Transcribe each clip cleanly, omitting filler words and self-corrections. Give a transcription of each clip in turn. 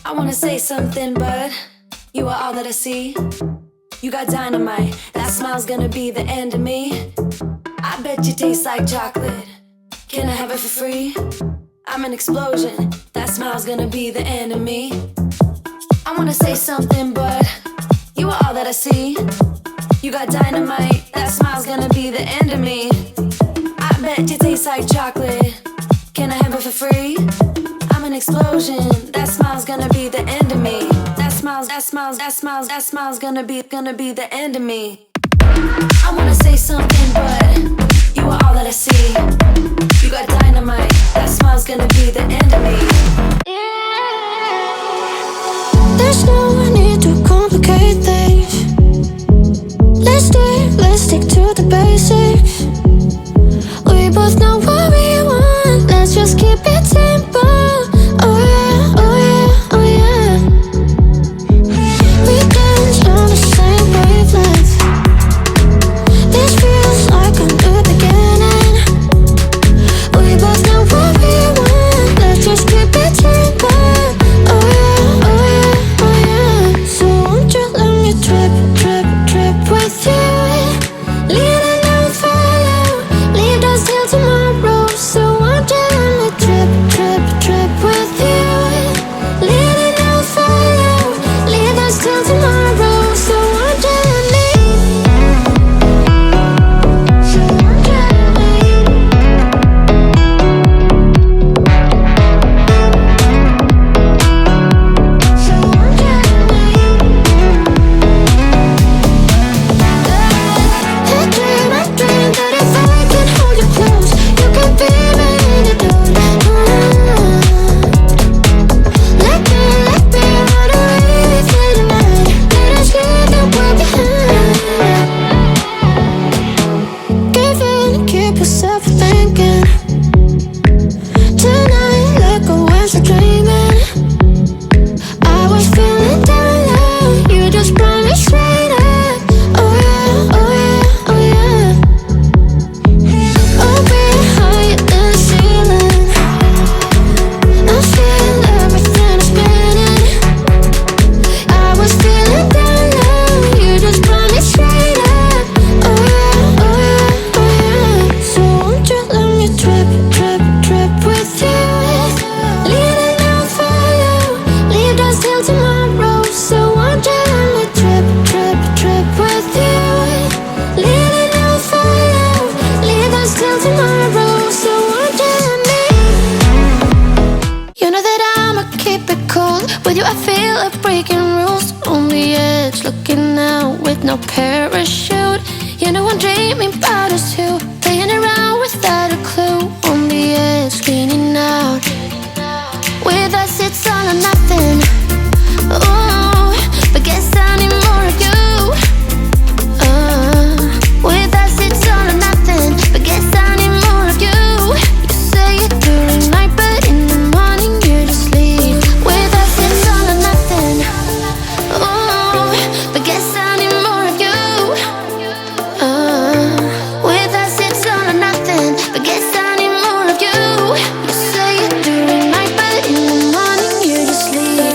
I wanna say something, but you are all that I see. You got dynamite, that smile's gonna be the end of me. I bet you taste like chocolate. Can I have it for free? I'm an explosion, that smile's gonna be the end of me. I wanna say something, but you are all that I see. You got dynamite, that smile's gonna be the end of me. I bet you taste like chocolate. Can I have it for free? I'm an explosion, that smile's gonna be the end of me. That smile's gonna be the end of me. I wanna say something, but you are all that I see. You got dynamite, that smile's gonna be the end of me. There's no need to complicate things. Let's stick to the basics. We both know what we want, let's just keep it simple. Oh yeah, oh yeah, oh yeah. We dance on the same wavelength. This feels like a new beginning. We both know what we want, let's just keep it simple. Oh yeah, oh yeah, oh yeah. So won't you let me trip with you? Leading on follow, leave us till tomorrow. So won't you let me trip with you? Leading on follow, leave us till tomorrow. So won't you let me? So won't you let me? So won't you let me? I dream that if I could hold you close, you could be my antidote. Let me run away for the night. Let us leave the world behind. Give in, keep yourself thinking. Tonight, let go and start dreaming. I was feeling down low, you just brought me straight up. Oh yeah, oh yeah, oh yeah. Oh, we're higher than the ceiling. I feel everything is spinning. I was feeling down low, you just brought me straight up. Oh yeah, oh yeah, oh yeah. So won't you let me trip with you? Leading on follow, leave us till tomorrow. So won't you let me trip with you? Leading on follow, leave us till tomorrow. So won't you let me? You know that I'ma keep it cool. With you I feel like breaking rules. On the edge, looking out with no parachute. You know I'm dreaming about us two, playing around without a clue. On the edge, leaning out. With us it's all or nothing. Ooh, but guess I need more of you. With us it's all or nothing, but guess I need more of you. You say it during night, but in the morning you just leave. With us it's all or nothing. Ooh, but guess I need more of you. With us it's all or nothing, but guess I need more of you. You say it during night, but in the morning you just leave.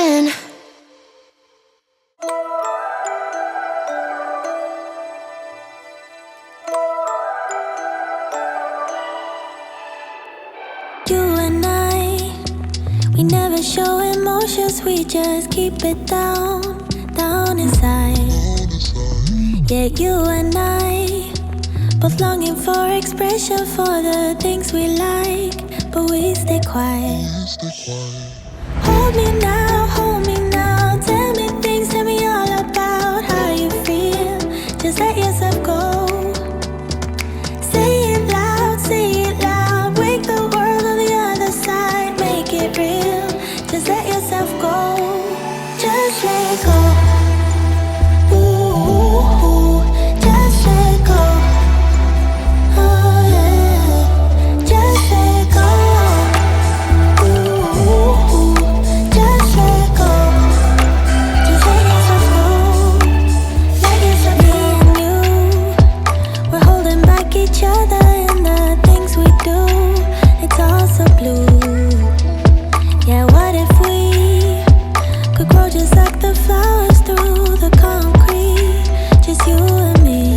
again. You and I, we never show emotions, we just keep it down, down inside. Yeah, you and I, both longing for expression for the things we like, but we stay quiet. Hold me now, tell me things, tell me all about how you feel. Just let yourself go. Say it loud, wake the world on the other side, make it real. Just let yourself go, just let go. Ooh, just let go. Oh yeah, just let go. Ooh, just let go. Just let yourself go. Let yourself be and you. We're holding back each other in the things we do. It's all so blue. Yeah, what if we could grow just like the flowers through the concrete? Just you and me.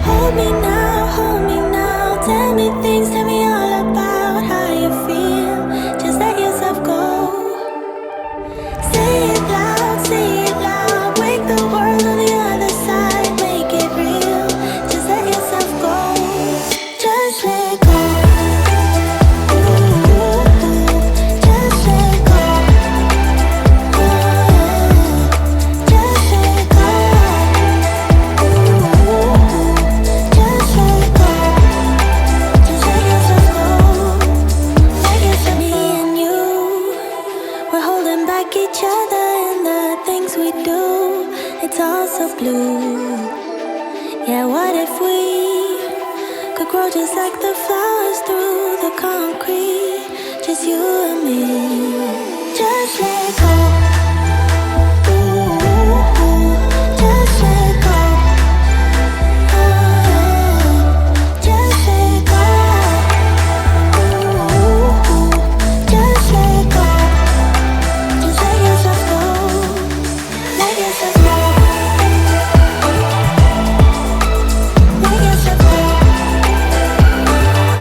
Hold me now, tell me things, tell me all about how you feel. Just let yourself go. Say it loud, wake the world on the other side, make it real. Just let yourself go, just let go. Ooh, just let go. Oh yeah, just let go. Ooh, just let go. Just let yourself go. Let yourself be and you. We're holding back each other in the things we do. It's all so blue. Yeah, what if we could grow just like the flowers through the concrete? Just you and me. Just let go.